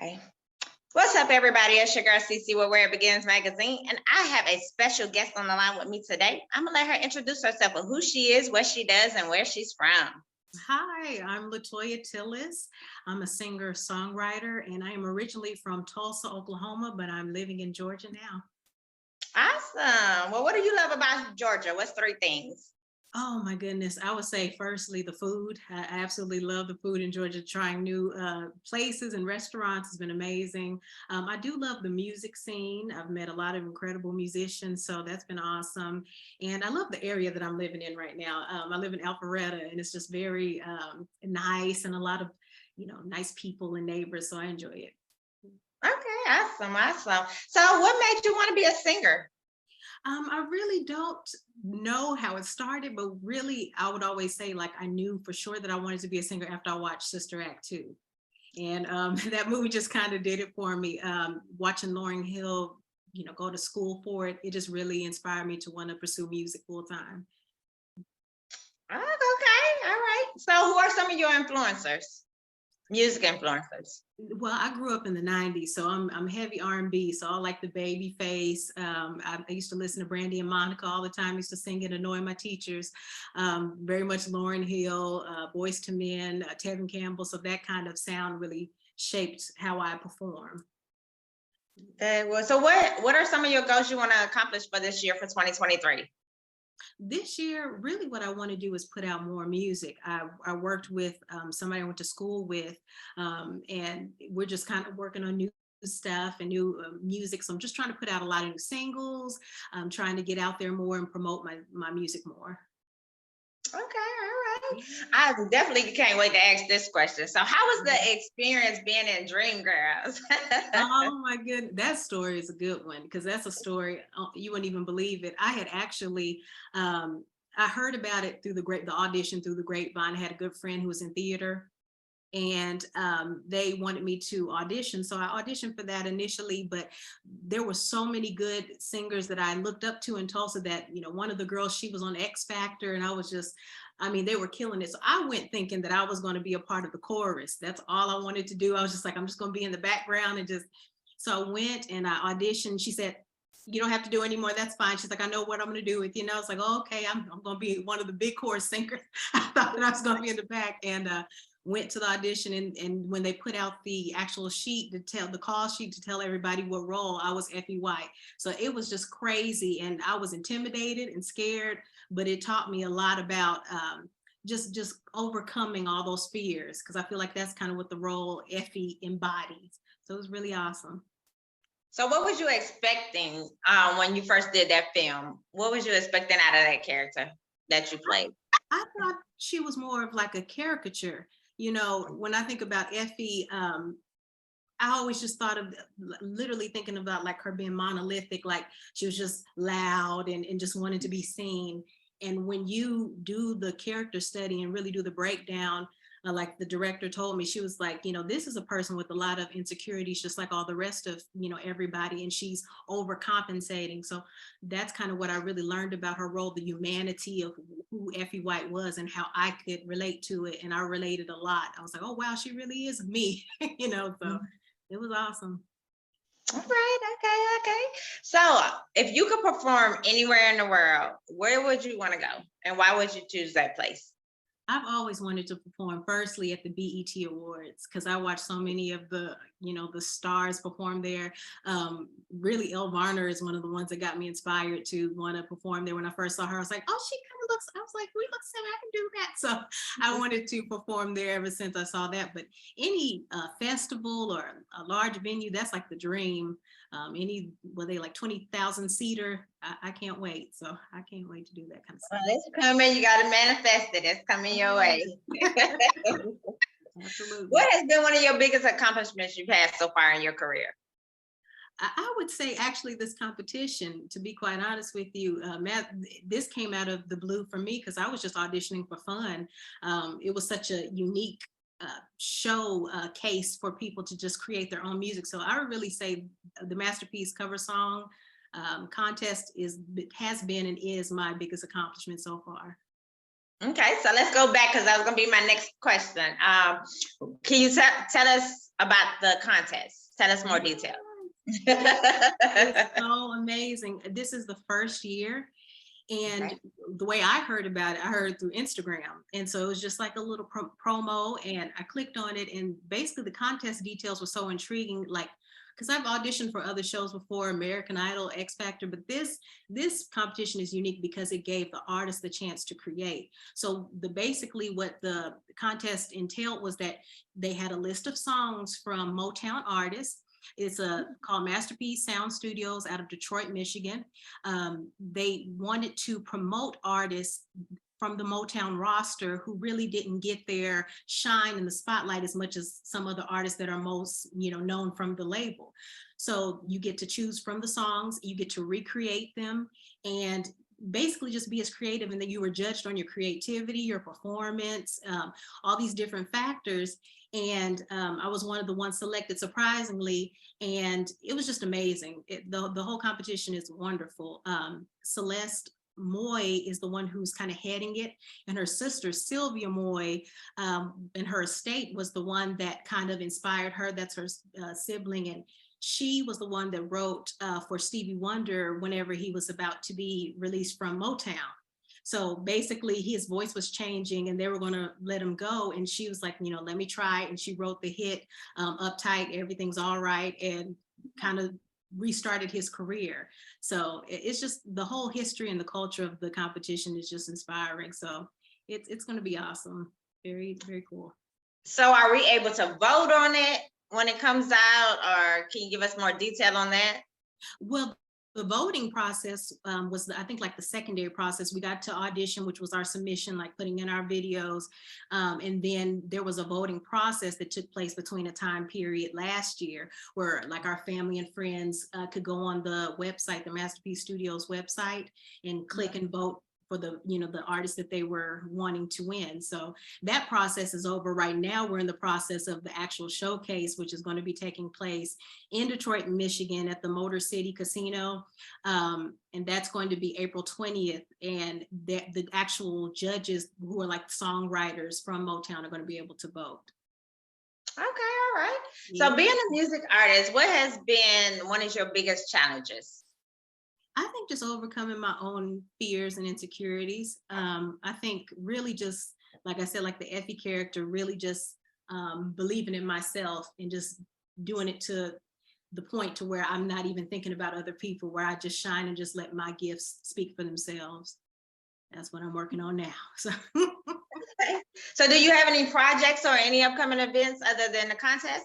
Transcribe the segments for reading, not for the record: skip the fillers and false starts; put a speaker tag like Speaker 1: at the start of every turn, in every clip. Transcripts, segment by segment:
Speaker 1: Okay. What's up, everybody? It's your girl CC with Where It Begins Magazine, and I have a special guest on the line with me today. I'm gonna let her introduce herself of who she is, what she does, and where she's from.
Speaker 2: Hi, I'm Latoya Tillis. I'm a singer-songwriter, and I am originally from Tulsa, Oklahoma, but I'm living in Georgia now.
Speaker 1: Awesome. Well, what do you love about Georgia? What's three things?
Speaker 2: Oh my goodness. I would say firstly, the food. I absolutely love the food in Georgia. Trying new places and restaurants has been amazing. I do love the music scene. I've met a lot of incredible musicians, so that's been awesome. And I love the area that I'm living in right now. I live in Alpharetta, and it's just very nice and a lot of, nice people and neighbors, so I enjoy it.
Speaker 1: Okay, awesome. So, what made you want to be a singer?
Speaker 2: I really don't know how it started, but really, I would always say, like, I knew for sure that I wanted to be a singer after I watched Sister Act 2. And that movie just kind of did it for me. Watching Lauryn Hill, go to school for it, it just really inspired me to want to pursue music full time.
Speaker 1: Oh, okay, all right. So, who are some of your influencers? Music influencers.
Speaker 2: Well, I grew up in the 90s, so I'm heavy R&B, so I like the Babyface. I used to listen to Brandy and Monica all the time. I used to sing and annoy my teachers. Very much Lauryn Hill, Boyz II Men, Tevin Campbell. So that kind of sound really shaped how I perform.
Speaker 1: Okay, well, so what are some of your goals you want to accomplish for this year for 2023?
Speaker 2: This year, really what I want to do is put out more music. I worked with somebody I went to school with, and we're just kind of working on new stuff and new music. So I'm just trying to put out a lot of new singles. I'm trying to get out there more and promote my music more.
Speaker 1: Okay, all right. I definitely can't wait to ask this question. So, how was the experience being in Dreamgirls?
Speaker 2: Oh my goodness, that story is a good one because that's a story you wouldn't even believe it. I had actually, I heard about it through the audition through the grapevine. I had a good friend who was in theater, and they wanted me to audition. So I auditioned for that initially, but there were so many good singers that I looked up to in Tulsa that, one of the girls, she was on X Factor, and they were killing it. So I went thinking that I was going to be a part of the chorus. That's all I wanted to do. I was just like, I'm just going to be in the background so I went and I auditioned. She said, you don't have to do any more. That's fine. She's like, I know what I'm going to do with you. It's like, oh, okay, I'm going to be one of the big chorus singers. I thought that I was going to be in the back, and went to the audition, and when they put out the actual sheet the call sheet to tell everybody what role, I was Effie White. So it was just crazy, and I was intimidated and scared, but it taught me a lot about just overcoming all those fears, because I feel like that's kind of what the role Effie embodies. So it was really awesome.
Speaker 1: So, what was you expecting when you first did that film? What was you expecting out of that character that you played?
Speaker 2: I thought she was more of like a caricature. When I think about Effie, I always just thought of literally thinking about like her being monolithic, like she was just loud and just wanted to be seen. And when you do the character study and really do the breakdown, like the director told me, she was like, this is a person with a lot of insecurities, just like all the rest of, everybody, and she's overcompensating. So that's kind of what I really learned about her role, the humanity of who Effie White was and how I could relate to it. And I related a lot. I was like, oh, wow, she really is me, so it was awesome.
Speaker 1: All right, okay. So, if you could perform anywhere in the world, where would you want to go, and why would you choose that place?
Speaker 2: I've always wanted to perform firstly at the BET Awards, because I watched so many of the, the stars perform there. Really, Elle Varner is one of the ones that got me inspired to want to perform there. When I first saw her, I was like, oh, she kind of looks, I was like, we look similar, I can do that. So I wanted to perform there ever since I saw that. But any festival or a large venue, that's like the dream. Were they like 20,000 seater? I can't wait. So I can't wait to do that kind of stuff.
Speaker 1: Well, it's coming. You got to manifest it. It's coming your way.
Speaker 2: Absolutely.
Speaker 1: What has been one of your biggest accomplishments you've had so far in your career?
Speaker 2: I would say actually this competition, to be quite honest with you, this came out of the blue for me because I was just auditioning for fun. It was such a unique case for people to just create their own music. So I would really say the Masterpiece cover song contest has been and is my biggest accomplishment so far.
Speaker 1: Okay, so let's go back because that was going to be my next question. Can you tell us about the contest. Tell us more detail.
Speaker 2: It's so amazing. This is the first year. And
Speaker 1: Okay.
Speaker 2: the way I heard about it, I heard through Instagram. And so it was just like a little promo, and I clicked on it, and basically the contest details were so intriguing, like, because I've auditioned for other shows before, American Idol, X Factor, but this competition is unique because it gave the artist the chance to create. So basically what the contest entailed was that they had a list of songs from Motown artists. It's called Masterpiece Sound Studios out of Detroit, Michigan. They wanted to promote artists from the Motown roster who really didn't get their shine in the spotlight as much as some other artists that are most, known from the label. So you get to choose from the songs, you get to recreate them, and basically just be as creative, and then you were judged on your creativity, your performance, all these different factors. And I was one of the ones selected, surprisingly, and it was just amazing. The whole competition is wonderful. Celeste Moy is the one who's kind of heading it, and her sister Sylvia Moy, and her estate was the one that kind of inspired her. That's her sibling, and she was the one that wrote for Stevie Wonder whenever he was about to be released from Motown. So basically his voice was changing and they were going to let him go. And she was like, let me try. And she wrote the hit, Uptight, Everything's All Right, and kind of restarted his career. So it's just the whole history and the culture of the competition is just inspiring. So it's going to be awesome. Very, very cool.
Speaker 1: So are we able to vote on it when it comes out, or can you give us more detail on that?
Speaker 2: Well, the voting process was, I think, like the secondary process. We got to audition, which was our submission, like putting in our videos. And then there was a voting process that took place between a time period last year where like our family and friends could go on the website, the Masterpiece Studios website, and click and vote for the artists that they were wanting to win. So that process is over. Right now we're in the process of the actual showcase, which is going to be taking place in Detroit, Michigan at the Motor City Casino. And that's going to be April 20th. And the actual judges who are like songwriters from Motown are going to be able to vote.
Speaker 1: Okay, all right.
Speaker 2: Yeah.
Speaker 1: So being a music artist, what has been one of your biggest challenges?
Speaker 2: I think just overcoming my own fears and insecurities. I think really just, like I said, like the Effie character, really just believing in myself and just doing it to the point to where I'm not even thinking about other people, where I just shine and just let my gifts speak for themselves. That's what I'm working on now. So,
Speaker 1: So do you have any projects or any upcoming events other than the contest?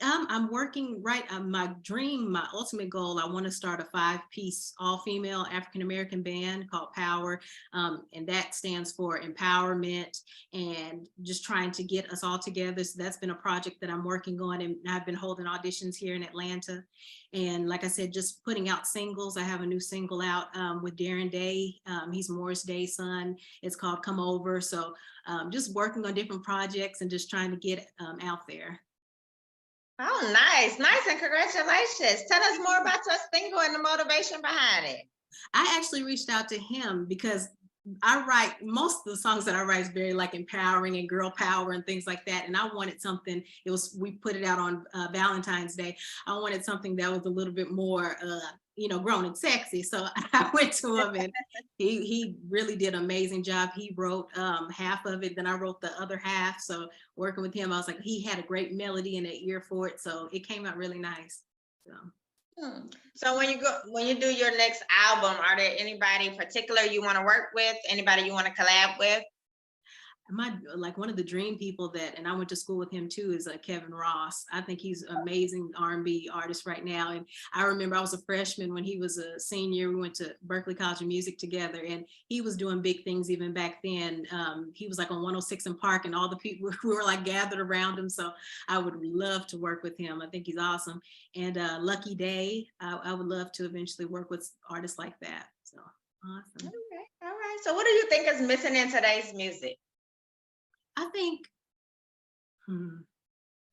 Speaker 2: I'm working my dream, my ultimate goal, I want to start a 5-piece all-female African-American band called Power. And that stands for empowerment and just trying to get us all together. So that's been a project that I'm working on, and I've been holding auditions here in Atlanta. And like I said, just putting out singles. I have a new single out with Darren Day. He's Morris Day's son. It's called Come Over. So just working on different projects and just trying to get out there.
Speaker 1: Oh, nice, and congratulations. Tell us more about your single and the motivation behind it.
Speaker 2: I actually reached out to him because I write, most of the songs that I write is very like empowering and girl power and things like that. And I wanted something, we put it out on Valentine's Day. I wanted something that was a little bit more, grown and sexy. So I went to him and he really did an amazing job. He wrote half of it, then I wrote the other half. So working with him, I was like, he had a great melody and an ear for it. So it came out really nice.
Speaker 1: So when you do your next album, are there anybody in particular you want to work with? Anybody you want to collab with?
Speaker 2: Like one of the dream people and I went to school with him too, is Kevin Ross. I think he's an amazing R&B artist right now. And I remember I was a freshman when he was a senior. We went to Berklee College of Music together, and he was doing big things even back then. He was like on 106 in Park, and all the people who were like gathered around him. So I would love to work with him. I think he's awesome. And Lucky Day, I would love to eventually work with artists like that. So awesome.
Speaker 1: Okay, all right. So what do you think is missing in today's music?
Speaker 2: I think,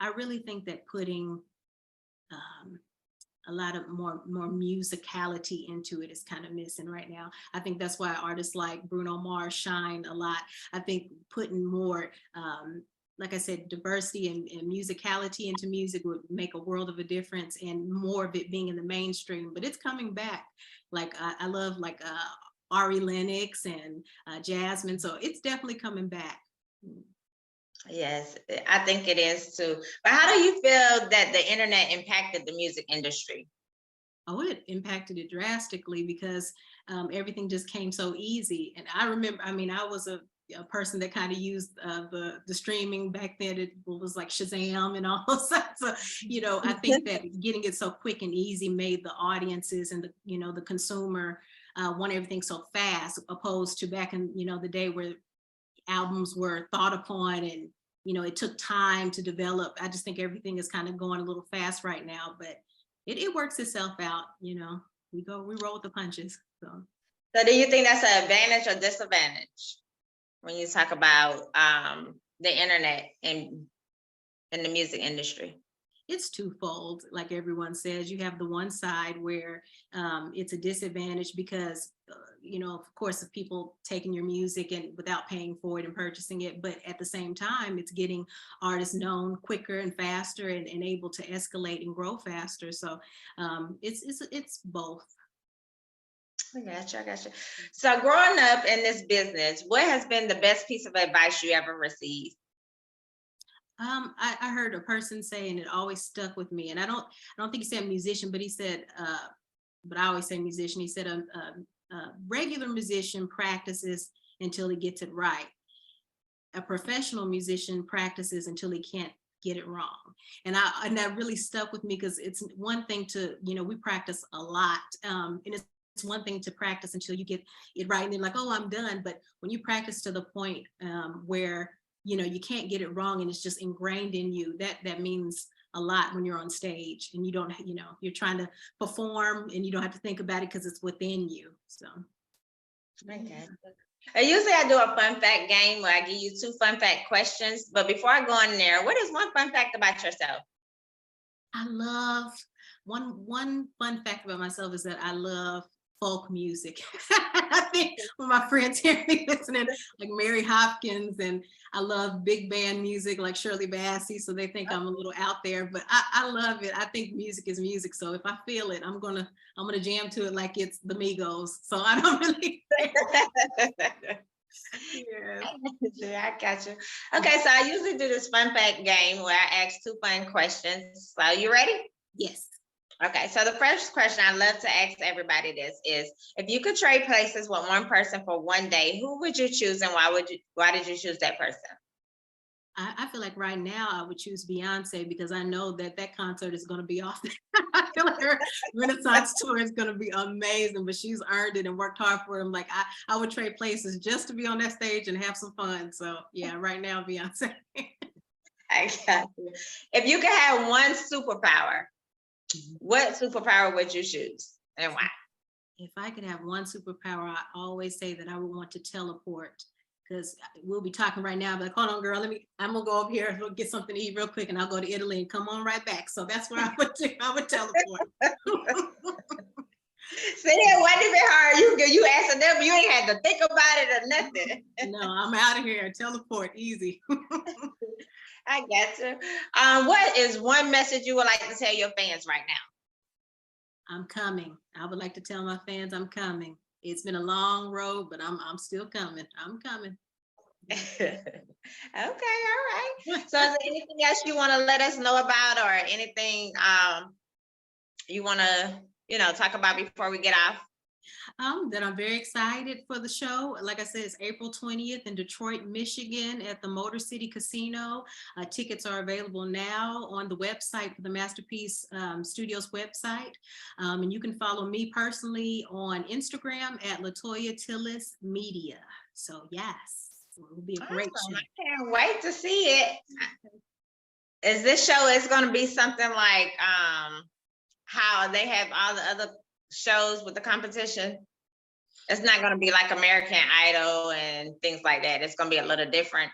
Speaker 2: I really think that putting a lot of more musicality into it is kind of missing right now. I think that's why artists like Bruno Mars shine a lot. I think putting more like I said, diversity and musicality into music would make a world of a difference, and more of it being in the mainstream. But it's coming back. Like I love like Ari Lennox and Jasmine, so it's definitely coming back.
Speaker 1: Yes, I think it is too. But how do you feel that the internet impacted the music industry?
Speaker 2: Oh, it impacted it drastically because everything just came so easy. And I remember, I mean, I was a person that kind of used the streaming back then. It was like Shazam and all those stuff. So, you know, I think that getting it so quick and easy made the audiences and the, you know, the consumer want everything so fast, opposed to back in, you know, the day where albums were thought upon and, you know, it took time to develop. I just think everything is kind of going a little fast right now, but it works itself out, you know. We roll with the punches.
Speaker 1: So do you think that's an advantage or disadvantage when you talk about the internet and in the music industry?
Speaker 2: It's twofold. Like everyone says, you have the one side where it's a disadvantage because, you know, of course, of people taking your music and without paying for it and purchasing it. But at the same time, it's getting artists known quicker and faster and able to escalate and grow faster. So it's both.
Speaker 1: I got you. I got you. So growing up in this business, what has been the best piece of advice you ever received?
Speaker 2: I heard a person say, and it always stuck with me. And I don't think he said musician, but he said, but I always say musician. He said a regular musician practices until he gets it right. A professional musician practices until he can't get it wrong. And that really stuck with me because it's one thing to, you know, we practice a lot, and it's one thing to practice until you get it right and then like, oh, I'm done. But when you practice to the point where, you know, you can't get it wrong and it's just ingrained in you, that means a lot when you're on stage and you don't, you know, you're trying to perform and you don't have to think about it because it's within you. So
Speaker 1: okay. Usually I do a fun fact game where I give you 2 fun fact questions, but before I go on there, what is one fun fact about yourself?
Speaker 2: I love one fun fact about myself is that I love folk music. I think when my friends hear me listening like Mary Hopkins, and I love big band music like Shirley Bassey, so they think I'm a little out there, but I love it. I think music is music, so if I feel it, I'm gonna jam to it like it's the Migos. So I don't really
Speaker 1: Yeah, I got you. Okay, so I usually do this fun fact game where I ask 2 fun questions. So you ready?
Speaker 2: Yes.
Speaker 1: Okay, so the first question I love to ask everybody this is, if you could trade places with one person for one day, who would you choose and why did you choose that person?
Speaker 2: I feel like right now I would choose Beyonce because I know that concert is going to be off. I feel like her Renaissance tour is going to be amazing, but she's earned it and worked hard for it. I'm like, I would trade places just to be on that stage and have some fun. So yeah, right now, Beyonce.
Speaker 1: I got you. If you could have one superpower, what superpower would you choose and why?
Speaker 2: If I could have one superpower, I always say that I would want to teleport. Because we'll be talking right now, but like, hold on, girl, I'm gonna go over here, we'll get something to eat real quick, and I'll go to Italy and come on right back. So that's where I would teleport.
Speaker 1: See, it wasn't even hard. You answered them, you ain't had to think about it or nothing.
Speaker 2: No, I'm out of here. Teleport, easy.
Speaker 1: I got you. What is one message you would like to tell your fans right now?
Speaker 2: I'm coming. I would like to tell my fans I'm coming. It's been a long road, but I'm still coming. I'm coming.
Speaker 1: Okay, all right. So is there anything else you want to let us know about, or anything you want to, you know, talk about before we get off?
Speaker 2: That I'm very excited for the show. Like I said, it's April 20th in Detroit, Michigan at the Motor City Casino. Tickets are available now on the website for the Masterpiece Studios website. And you can follow me personally on Instagram at Latoya Tillis Media. So yes, it will be a great show.
Speaker 1: I can't wait to see it. Is this show is going to be something like how they have all the other shows with the competition? It's not going to be like American Idol and things like that. It's going to be a little different.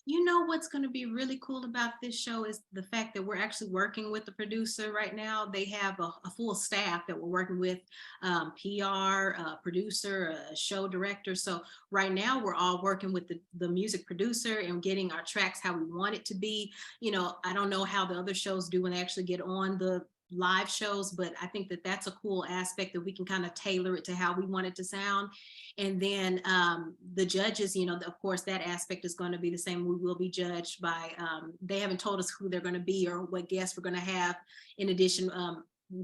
Speaker 2: You know what's going to be really cool about this show is the fact that we're actually working with the producer right now. They have a full staff that we're working with, PR, producer, show director. So right now we're all working with the music producer and getting our tracks how we want it to be. You know, I don't know how the other shows do when they actually get on the live shows, but I think that that's a cool aspect that we can kind of tailor it to how we want it to sound. And then the judges, you know, of course, that aspect is going to be the same. We will be judged by, they haven't told us who they're going to be or what guests we're going to have. In addition,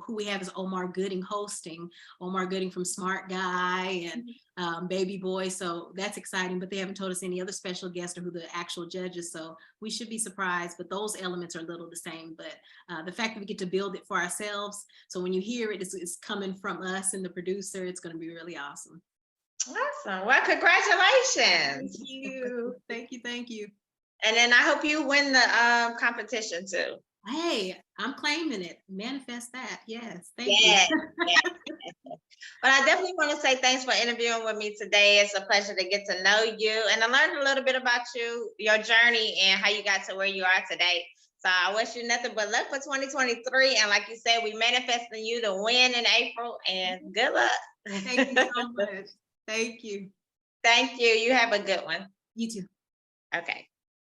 Speaker 2: who we have is Omar Gooding hosting. Omar Gooding from Smart Guy and Baby Boy. So that's exciting, but they haven't told us any other special guests or who the actual judges. So we should be surprised, but those elements are a little the same. But the fact that we get to build it for ourselves. So when you hear it, it's coming from us and the producer, it's going to be really awesome.
Speaker 1: Awesome. Well, congratulations.
Speaker 2: Thank you. Thank you. Thank you.
Speaker 1: And then I hope you win the competition too.
Speaker 2: Hey, I'm claiming it. Manifest that. Yes. Thank
Speaker 1: Yes,
Speaker 2: you.
Speaker 1: yes. But I definitely want to say thanks for interviewing with me today. It's a pleasure to get to know you and I learned a little bit about you, your journey, and how you got to where you are today. So I wish you nothing but luck for 2023. And like you said, we manifesting you to win in April. And good luck.
Speaker 2: Thank you so much. Thank you.
Speaker 1: Thank you. You have a good one.
Speaker 2: You too.
Speaker 1: Okay.